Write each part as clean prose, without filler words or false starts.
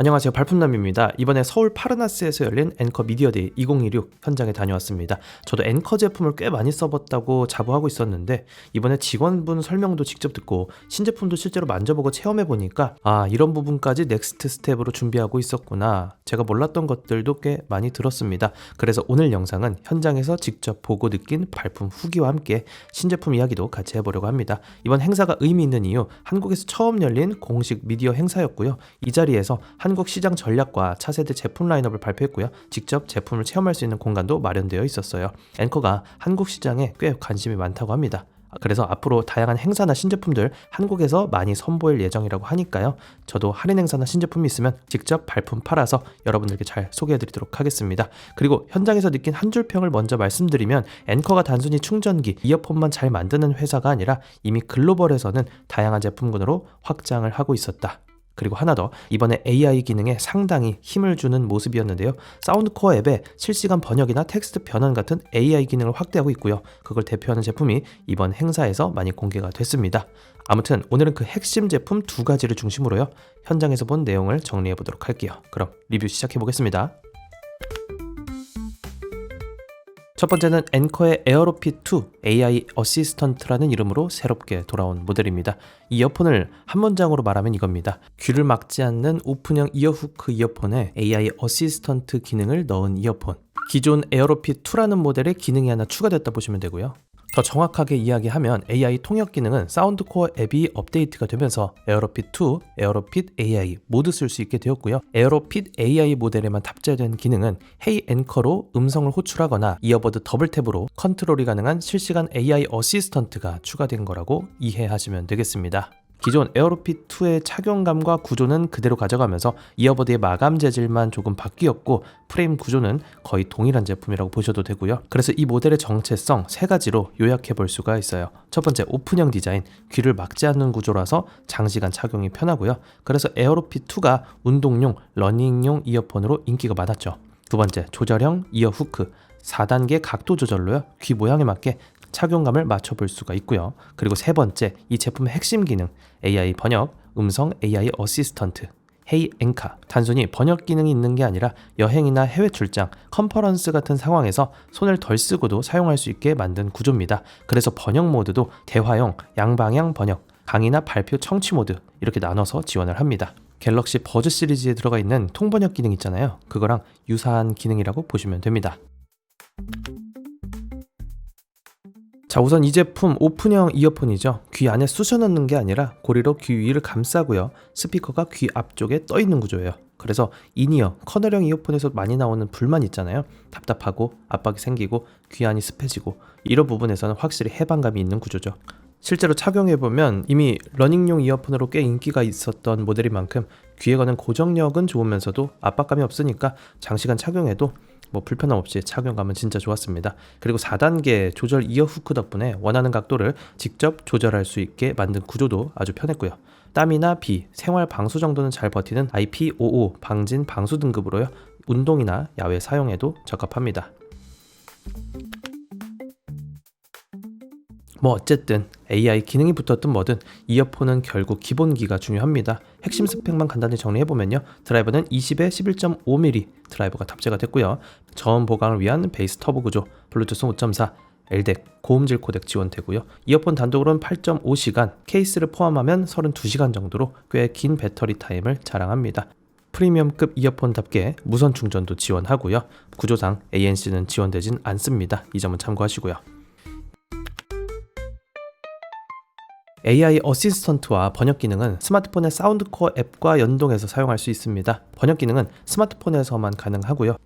안녕하세요. 발품남입니다. 이번에 서울 파르나스에서 열린 앵커 미디어데이 2016 현장에 다녀왔습니다. 저도 앵커 제품을 꽤 많이 써봤다고 자부하고 있었는데 이번에 직원분 설명도 직접 듣고 신제품도 실제로 만져보고 체험해보니까 이런 부분까지 넥스트 스텝으로 준비하고 있었구나. 제가 몰랐던 것들도 꽤 많이 들었습니다. 그래서 오늘 영상은 현장에서 직접 보고 느낀 발품 후기와 함께 신제품 이야기도 같이 해보려고 합니다. 이번 행사가 의미 있는 이유, 한국에서 처음 열린 공식 미디어 행사였고요. 이 자리에서 한국 시장 전략과 차세대 제품 라인업을 발표했고요. 직접 제품을 체험할 수 있는 공간도 마련되어 있었어요. 앵커가 한국 시장에 꽤 관심이 많다고 합니다. 그래서 앞으로 다양한 행사나 신제품들 한국에서 많이 선보일 예정이라고 하니까요. 저도 할인 행사나 신제품이 있으면 직접 발품 팔아서 여러분들께 잘 소개해드리도록 하겠습니다. 그리고 현장에서 느낀 한 줄 평을 먼저 말씀드리면 앵커가 단순히 충전기, 이어폰만 잘 만드는 회사가 아니라 이미 글로벌에서는 다양한 제품군으로 확장을 하고 있었다. 그리고 하나 더, 이번에 AI 기능에 상당히 힘을 주는 모습이었는데요. 사운드코어 앱에 실시간 번역이나 텍스트 변환 같은 AI 기능을 확대하고 있고요. 그걸 대표하는 제품이 이번 행사에서 많이 공개가 됐습니다. 아무튼 오늘은 그 핵심 제품 두 가지를 중심으로요. 현장에서 본 내용을 정리해 보도록 할게요. 그럼 리뷰 시작해 보겠습니다. 첫 번째는 앵커의 에어로핏2 AI 어시스턴트라는 이름으로 새롭게 돌아온 모델입니다. 이 이어폰을 한 문장으로 말하면 이겁니다. 귀를 막지 않는 오픈형 이어후크 이어폰에 AI 어시스턴트 기능을 넣은 이어폰. 기존 에어로핏2라는 모델에 기능이 하나 추가됐다 보시면 되고요. 더 정확하게 이야기하면 AI 통역 기능은 사운드코어 앱이 업데이트가 되면서 에어로핏2, 에어로핏 AI 모두 쓸 수 있게 되었고요. 에어로핏 AI 모델에만 탑재된 기능은 Hey 앵커로 음성을 호출하거나 이어버드 더블탭으로 컨트롤이 가능한 실시간 AI 어시스턴트가 추가된 거라고 이해하시면 되겠습니다. 기존 에어로핏2의 착용감과 구조는 그대로 가져가면서 이어버드의 마감 재질만 조금 바뀌었고 프레임 구조는 거의 동일한 제품이라고 보셔도 되고요. 그래서 이 모델의 정체성 세 가지로 요약해 볼 수가 있어요. 첫 번째, 오픈형 디자인, 귀를 막지 않는 구조라서 장시간 착용이 편하고요. 그래서 에어로핏2가 운동용, 러닝용 이어폰으로 인기가 많았죠. 두 번째, 조절형 이어 후크, 4단계 각도 조절로요. 귀 모양에 맞게 착용감을 맞춰볼 수가 있고요. 그리고 세 번째, 이 제품의 핵심 기능, AI 번역, 음성 AI 어시스턴트, Hey 앵카. 단순히 번역 기능이 있는 게 아니라 여행이나 해외 출장, 컨퍼런스 같은 상황에서 손을 덜 쓰고도 사용할 수 있게 만든 구조입니다. 그래서 번역 모드도 대화형, 양방향 번역, 강의나 발표 청취 모드 이렇게 나눠서 지원을 합니다. 갤럭시 버즈 시리즈에 들어가 있는 통번역 기능 있잖아요. 그거랑 유사한 기능이라고 보시면 됩니다. 자, 우선 이 제품 오픈형 이어폰이죠. 귀 안에 쑤셔 넣는 게 아니라 고리로 귀 위를 감싸고요. 스피커가 귀 앞쪽에 떠 있는 구조예요. 그래서 인이어, 커널형 이어폰에서 많이 나오는 불만 있잖아요. 답답하고 압박이 생기고 귀 안이 습해지고 이런 부분에서는 확실히 해방감이 있는 구조죠. 실제로 착용해보면 이미 러닝용 이어폰으로 꽤 인기가 있었던 모델인 만큼 귀에 거는 고정력은 좋으면서도 압박감이 없으니까 장시간 착용해도 불편함 없이 착용감은 진짜 좋았습니다. 그리고 4단계 조절 이어 후크 덕분에 원하는 각도를 직접 조절할 수 있게 만든 구조도 아주 편했고요. 땀이나 비, 생활 방수 정도는 잘 버티는 IP55 방진 방수 등급으로요. 운동이나 야외 사용에도 적합합니다. 어쨌든 AI 기능이 붙었든 뭐든 이어폰은 결국 기본기가 중요합니다. 핵심 스펙만 간단히 정리해보면요. 드라이버는 20에 11.5mm 드라이버가 탑재가 됐고요. 저음 보강을 위한 베이스 터보 구조, 블루투스 5.4, LDAC, 고음질 코덱 지원되고요. 이어폰 단독으로는 8.5시간, 케이스를 포함하면 32시간 정도로 꽤 긴 배터리 타임을 자랑합니다. 프리미엄급 이어폰답게 무선 충전도 지원하고요. 구조상 ANC는 지원되진 않습니다. 이 점은 참고하시고요. AI 어시스턴트와 번역 기능은 스마트폰의 사운드코어 앱과 연동해서 사용할 수 있습니다. 번역 기능은 스마트폰에서만 가능하고요.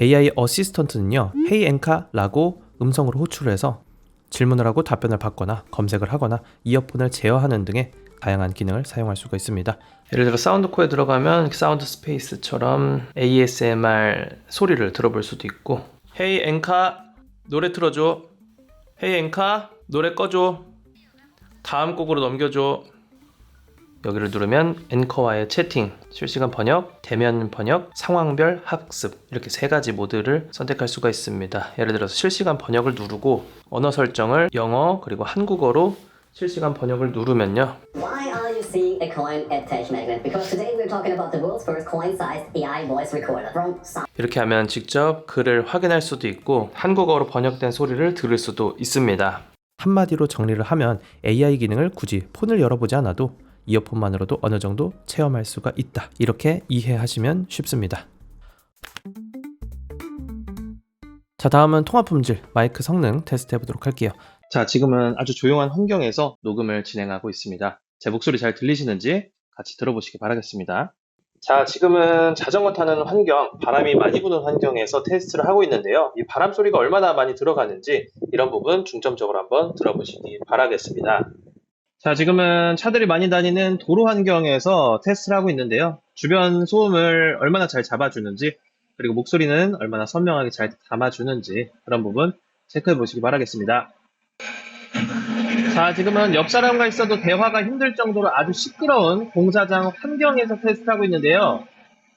AI 어시스턴트는요, Hey 앵카라고 음성으로 호출을 해서 질문을 하고 답변을 받거나 검색을 하거나 이어폰을 제어하는 등의 다양한 기능을 사용할 수가 있습니다. 예를 들어 사운드코어에 들어가면 사운드 스페이스처럼 ASMR 소리를 들어볼 수도 있고, Hey 앵카 노래 틀어줘, Hey 앵카 노래 꺼줘, 다음 곡으로 넘겨줘. 여기를 누르면 앵커와의 채팅, 실시간 번역, 대면 번역, 상황별 학습 이렇게 세 가지 모드를 선택할 수가 있습니다. 예를 들어서 실시간 번역을 누르고 언어 설정을 영어 그리고 한국어로 실시간 번역을 누르면요. Why are you seeing a AI coin attach magnet because today we're talking about the world's first coin-sized AI voice recorder from 이렇게 하면 직접 글을 확인할 수도 있고 한국어로 번역된 소리를 들을 수도 있습니다. 한마디로 정리를 하면 AI 기능을 굳이 폰을 열어보지 않아도 이어폰만으로도 어느 정도 체험할 수가 있다. 이렇게 이해하시면 쉽습니다. 자, 다음은 통화 품질, 마이크 성능 테스트 해보도록 할게요. 자, 지금은 아주 조용한 환경에서 녹음을 진행하고 있습니다. 제 목소리 잘 들리시는지 같이 들어보시기 바라겠습니다. 자, 지금은 자전거 타는 환경, 바람이 많이 부는 환경에서 테스트를 하고 있는데요. 이 바람 소리가 얼마나 많이 들어가는지 이런 부분 중점적으로 한번 들어보시기 바라겠습니다. 자, 지금은 차들이 많이 다니는 도로 환경에서 테스트를 하고 있는데요. 주변 소음을 얼마나 잘 잡아주는지, 그리고 목소리는 얼마나 선명하게 잘 담아주는지 그런 부분 체크해 보시기 바라겠습니다. 자, 지금은 옆 사람과 있어도 대화가 힘들 정도로 아주 시끄러운 공사장 환경에서 테스트하고 있는데요.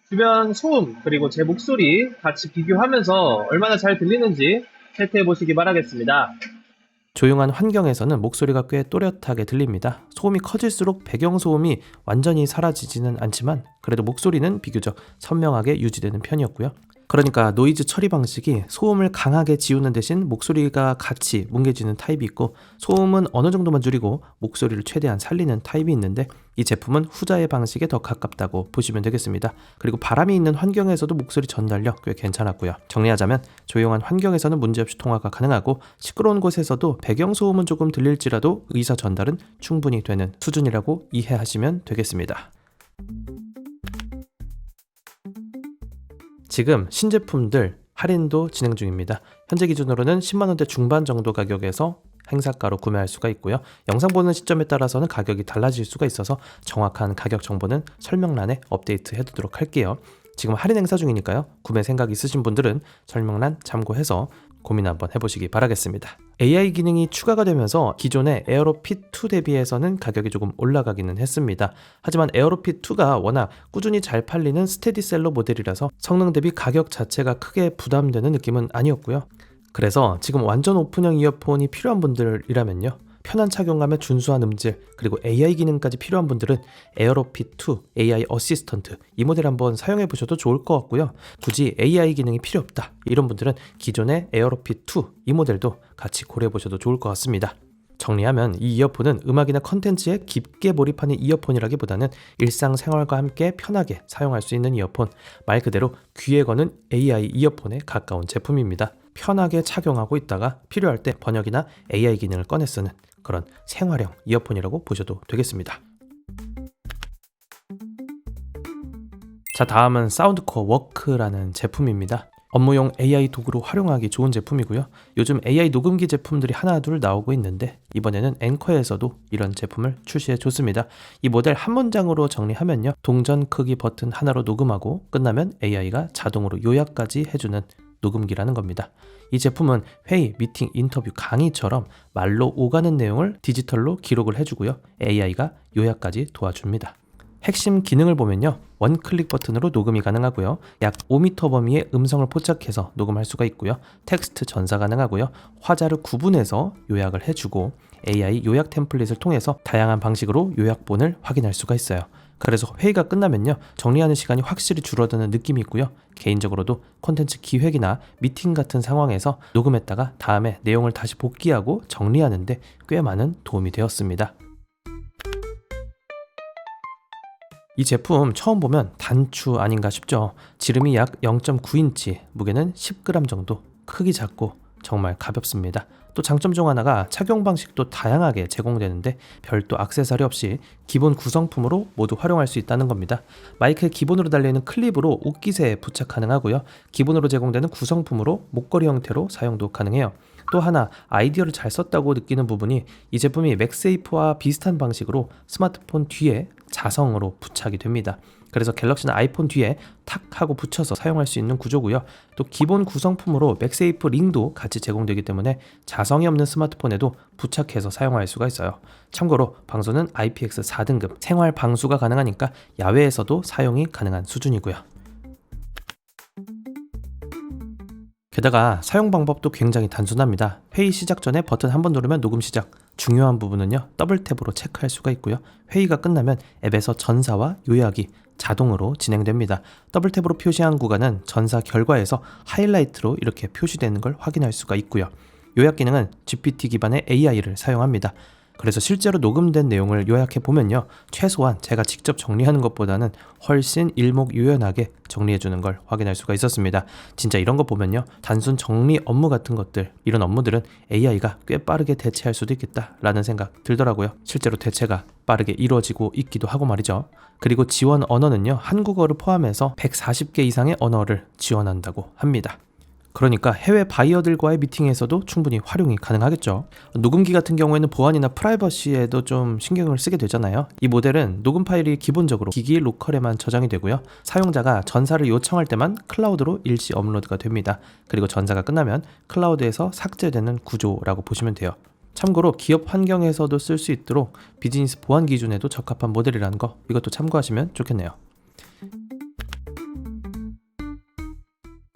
주변 소음 그리고 제 목소리 같이 비교하면서 얼마나 잘 들리는지 체크해 보시기 바라겠습니다. 조용한 환경에서는 목소리가 꽤 또렷하게 들립니다. 소음이 커질수록 배경소음이 완전히 사라지지는 않지만 그래도 목소리는 비교적 선명하게 유지되는 편이었고요. 그러니까 노이즈 처리 방식이 소음을 강하게 지우는 대신 목소리가 같이 뭉개지는 타입이 있고, 소음은 어느 정도만 줄이고 목소리를 최대한 살리는 타입이 있는데 이 제품은 후자의 방식에 더 가깝다고 보시면 되겠습니다. 그리고 바람이 있는 환경에서도 목소리 전달력 꽤 괜찮았고요. 정리하자면 조용한 환경에서는 문제없이 통화가 가능하고, 시끄러운 곳에서도 배경소음은 조금 들릴지라도 의사 전달은 충분히 되는 수준이라고 이해하시면 되겠습니다. 지금 신제품들 할인도 진행 중입니다. 현재 기준으로는 10만원대 중반 정도 가격에서 행사가로 구매할 수가 있고요. 영상 보는 시점에 따라서는 가격이 달라질 수가 있어서 정확한 가격 정보는 설명란에 업데이트 해두도록 할게요. 지금 할인 행사 중이니까요. 구매 생각 있으신 분들은 설명란 참고해서 고민 한번 해보시기 바라겠습니다. AI 기능이 추가가 되면서 기존의 에어로핏 2 대비해서는 가격이 조금 올라가기는 했습니다. 하지만 에어로핏 2가 워낙 꾸준히 잘 팔리는 스테디셀러 모델이라서 성능 대비 가격 자체가 크게 부담되는 느낌은 아니었고요. 그래서 지금 완전 오픈형 이어폰이 필요한 분들이라면요, 편한 착용감에 준수한 음질 그리고 AI 기능까지 필요한 분들은 에어로핏 2 AI 어시스턴트 이 모델 한번 사용해 보셔도 좋을 것 같고요. 굳이 AI 기능이 필요 없다 이런 분들은 기존의 에어로핏 2 이 모델도 같이 고려해 보셔도 좋을 것 같습니다. 정리하면 이 이어폰은 음악이나 컨텐츠에 깊게 몰입하는 이어폰이라기보다는 일상생활과 함께 편하게 사용할 수 있는 이어폰, 말 그대로 귀에 거는 AI 이어폰에 가까운 제품입니다. 편하게 착용하고 있다가 필요할 때 번역이나 AI 기능을 꺼내 쓰는 그런 생활형 이어폰이라고 보셔도 되겠습니다. 자, 다음은 사운드코어 워크라는 제품입니다. 업무용 AI 도구로 활용하기 좋은 제품이고요. 요즘 AI 녹음기 제품들이 하나둘 나오고 있는데 이번에는 앵커에서도 이런 제품을 출시해 줬습니다. 이 모델 한 문장으로 정리하면요, 동전 크기 버튼 하나로 녹음하고 끝나면 AI가 자동으로 요약까지 해주는 녹음기라는 겁니다. 이 제품은 회의, 미팅, 인터뷰, 강의처럼 말로 오가는 내용을 디지털로 기록을 해주고요. AI가 요약까지 도와줍니다. 핵심 기능을 보면요, 원클릭 버튼으로 녹음이 가능하고요. 약 5m 범위의 음성을 포착해서 녹음할 수가 있고요. 텍스트 전사 가능하고요. 화자를 구분해서 요약을 해주고 AI 요약 템플릿을 통해서 다양한 방식으로 요약본을 확인할 수가 있어요. 그래서 회의가 끝나면요, 정리하는 시간이 확실히 줄어드는 느낌이 있고요. 개인적으로도 콘텐츠 기획이나 미팅 같은 상황에서 녹음했다가 다음에 내용을 다시 복귀하고 정리하는데 꽤 많은 도움이 되었습니다. 이 제품 처음 보면 단추 아닌가 싶죠. 지름이 약 0.9인치, 무게는 10g 정도, 크기 작고 정말 가볍습니다. 또 장점 중 하나가 착용 방식도 다양하게 제공되는데 별도 액세서리 없이 기본 구성품으로 모두 활용할 수 있다는 겁니다. 마이크에 기본으로 달려있는 클립으로 옷깃에 부착 가능하고요. 기본으로 제공되는 구성품으로 목걸이 형태로 사용도 가능해요. 또 하나 아이디어를 잘 썼다고 느끼는 부분이 이 제품이 맥세이프와 비슷한 방식으로 스마트폰 뒤에 자성으로 부착이 됩니다. 그래서 갤럭시나 아이폰 뒤에 탁 하고 붙여서 사용할 수 있는 구조고요. 또 기본 구성품으로 맥세이프 링도 같이 제공되기 때문에 자성이 없는 스마트폰에도 부착해서 사용할 수가 있어요. 참고로 방수는 IPX 4등급 생활 방수가 가능하니까 야외에서도 사용이 가능한 수준이고요. 게다가 사용 방법도 굉장히 단순합니다. 회의 시작 전에 버튼 한 번 누르면 녹음 시작. 중요한 부분은요, 더블 탭으로 체크할 수가 있고요. 회의가 끝나면 앱에서 전사와 요약이 자동으로 진행됩니다. 더블 탭으로 표시한 구간은 전사 결과에서 하이라이트로 이렇게 표시되는 걸 확인할 수가 있고요. 요약 기능은 GPT 기반의 AI를 사용합니다. 그래서 실제로 녹음된 내용을 요약해 보면요, 최소한 제가 직접 정리하는 것보다는 훨씬 일목요연하게 정리해 주는 걸 확인할 수가 있었습니다. 진짜 이런 거 보면요, 단순 정리 업무 같은 것들, 이런 업무들은 AI가 꽤 빠르게 대체할 수도 있겠다라는 생각 들더라고요. 실제로 대체가 빠르게 이루어지고 있기도 하고 말이죠. 그리고 지원 언어는요, 한국어를 포함해서 140개 이상의 언어를 지원한다고 합니다. 그러니까 해외 바이어들과의 미팅에서도 충분히 활용이 가능하겠죠. 녹음기 같은 경우에는 보안이나 프라이버시에도 좀 신경을 쓰게 되잖아요. 이 모델은 녹음 파일이 기본적으로 기기 로컬에만 저장이 되고요. 사용자가 전사를 요청할 때만 클라우드로 일시 업로드가 됩니다. 그리고 전사가 끝나면 클라우드에서 삭제되는 구조라고 보시면 돼요. 참고로 기업 환경에서도 쓸 수 있도록 비즈니스 보안 기준에도 적합한 모델이라는 거, 이것도 참고하시면 좋겠네요.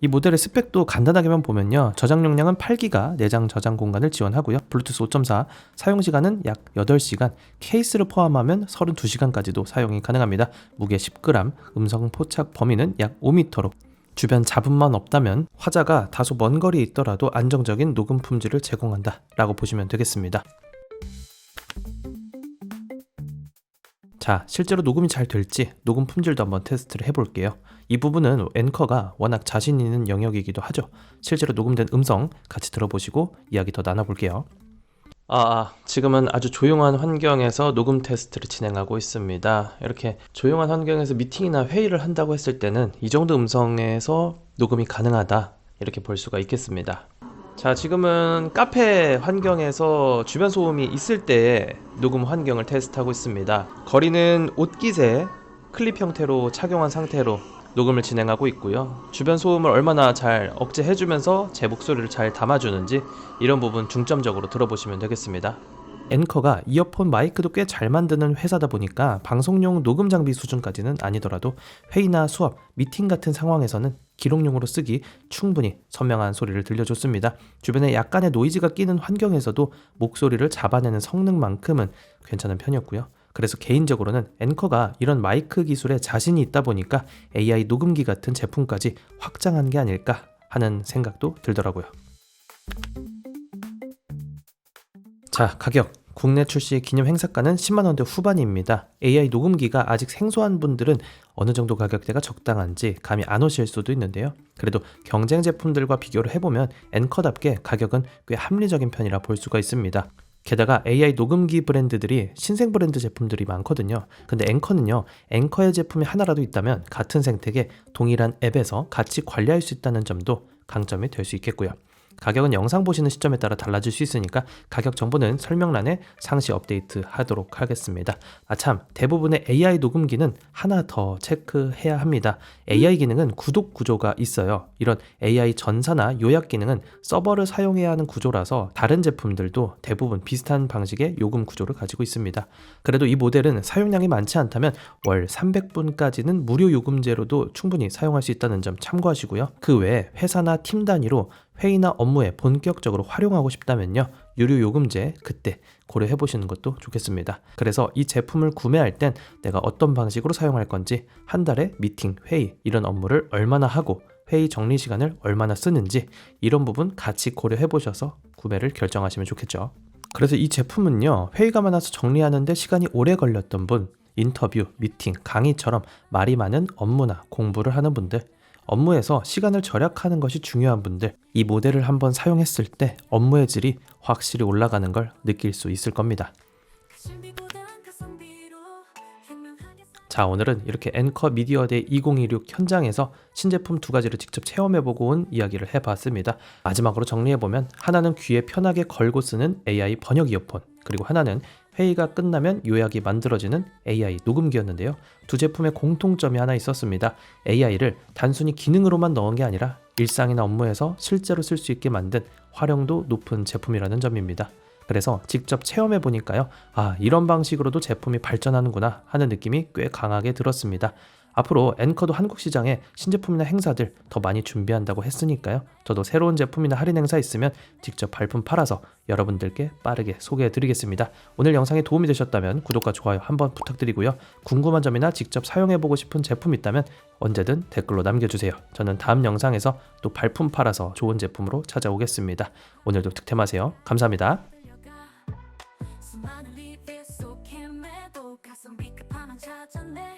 이 모델의 스펙도 간단하게만 보면요, 저장 용량은 8기가, 내장 저장 공간을 지원하고요. 블루투스 5.4, 사용시간은 약 8시간, 케이스를 포함하면 32시간까지도 사용이 가능합니다. 무게 10g, 음성 포착 범위는 약 5m로 주변 잡음만 없다면 화자가 다소 먼 거리에 있더라도 안정적인 녹음 품질을 제공한다 라고 보시면 되겠습니다. 자, 실제로 녹음이 잘 될지 녹음 품질도 한번 테스트를 해볼게요. 이 부분은 앵커가 워낙 자신 있는 영역이기도 하죠. 실제로 녹음된 음성 같이 들어보시고 이야기 더 나눠볼게요. 지금은 아주 조용한 환경에서 녹음 테스트를 진행하고 있습니다. 이렇게 조용한 환경에서 미팅이나 회의를 한다고 했을 때는 이 정도 음성에서 녹음이 가능하다, 이렇게 볼 수가 있겠습니다. 자, 지금은 카페 환경에서 주변 소음이 있을 때 녹음 환경을 테스트하고 있습니다. 거리는 옷깃에 클립 형태로 착용한 상태로 녹음을 진행하고 있고요. 주변 소음을 얼마나 잘 억제해주면서 제 목소리를 잘 담아주는지, 이런 부분 중점적으로 들어보시면 되겠습니다. 앵커가 이어폰 마이크도 꽤 잘 만드는 회사다 보니까 방송용 녹음 장비 수준까지는 아니더라도 회의나 수업, 미팅 같은 상황에서는 기록용으로 쓰기 충분히 선명한 소리를 들려줬습니다. 주변에 약간의 노이즈가 끼는 환경에서도 목소리를 잡아내는 성능만큼은 괜찮은 편이었고요. 그래서 개인적으로는 앵커가 이런 마이크 기술에 자신이 있다 보니까 AI 녹음기 같은 제품까지 확장한 게 아닐까 하는 생각도 들더라고요. 자, 가격. 국내 출시 기념 행사가는 10만원대 후반입니다. AI 녹음기가 아직 생소한 분들은 어느 정도 가격대가 적당한지 감이 안 오실 수도 있는데요. 그래도 경쟁 제품들과 비교를 해보면 앵커답게 가격은 꽤 합리적인 편이라 볼 수가 있습니다. 게다가 AI 녹음기 브랜드들이 신생 브랜드 제품들이 많거든요. 근데 앵커는요, 앵커의 제품이 하나라도 있다면 같은 생태계 동일한 앱에서 같이 관리할 수 있다는 점도 강점이 될 수 있겠고요. 가격은 영상 보시는 시점에 따라 달라질 수 있으니까 가격 정보는 설명란에 상시 업데이트 하도록 하겠습니다. 참, 대부분의 AI 녹음기는 하나 더 체크해야 합니다. AI 기능은 구독 구조가 있어요. 이런 AI 전사나 요약 기능은 서버를 사용해야 하는 구조라서 다른 제품들도 대부분 비슷한 방식의 요금 구조를 가지고 있습니다. 그래도 이 모델은 사용량이 많지 않다면 월 300분까지는 무료 요금제로도 충분히 사용할 수 있다는 점 참고하시고요. 그 외에 회사나 팀 단위로 회의나 업무에 본격적으로 활용하고 싶다면요, 유료 요금제 그때 고려해 보시는 것도 좋겠습니다. 그래서 이 제품을 구매할 땐 내가 어떤 방식으로 사용할 건지, 한 달에 미팅, 회의 이런 업무를 얼마나 하고 회의 정리 시간을 얼마나 쓰는지, 이런 부분 같이 고려해 보셔서 구매를 결정하시면 좋겠죠. 그래서 이 제품은요, 회의가 많아서 정리하는데 시간이 오래 걸렸던 분, 인터뷰, 미팅, 강의처럼 말이 많은 업무나 공부를 하는 분들, 업무에서 시간을 절약하는 것이 중요한 분들, 이 모델을 한번 사용했을 때 업무의 질이 확실히 올라가는 걸 느낄 수 있을 겁니다. 자, 오늘은 이렇게 앵커 미디어데이 2026 현장에서 신제품 2가지를 직접 체험해보고 온 이야기를 해봤습니다. 마지막으로 정리해보면, 하나는 귀에 편하게 걸고 쓰는 AI 번역 이어폰, 그리고 하나는 회의가 끝나면 요약이 만들어지는 AI 녹음기였는데요. 두 제품의 공통점이 하나 있었습니다. AI를 단순히 기능으로만 넣은 게 아니라 일상이나 업무에서 실제로 쓸 수 있게 만든 활용도 높은 제품이라는 점입니다. 그래서 직접 체험해 보니까요, 이런 방식으로도 제품이 발전하는구나 하는 느낌이 꽤 강하게 들었습니다. 앞으로 앵커도 한국 시장에 신제품이나 행사들 더 많이 준비한다고 했으니까요. 저도 새로운 제품이나 할인 행사 있으면 직접 발품 팔아서 여러분들께 빠르게 소개해드리겠습니다. 오늘 영상이 도움이 되셨다면 구독과 좋아요 한번 부탁드리고요. 궁금한 점이나 직접 사용해보고 싶은 제품 있다면 언제든 댓글로 남겨주세요. 저는 다음 영상에서 또 발품 팔아서 좋은 제품으로 찾아오겠습니다. 오늘도 득템하세요. 감사합니다. 수많은 리뷰 속 헤매도 가슴이 급하면 찾아내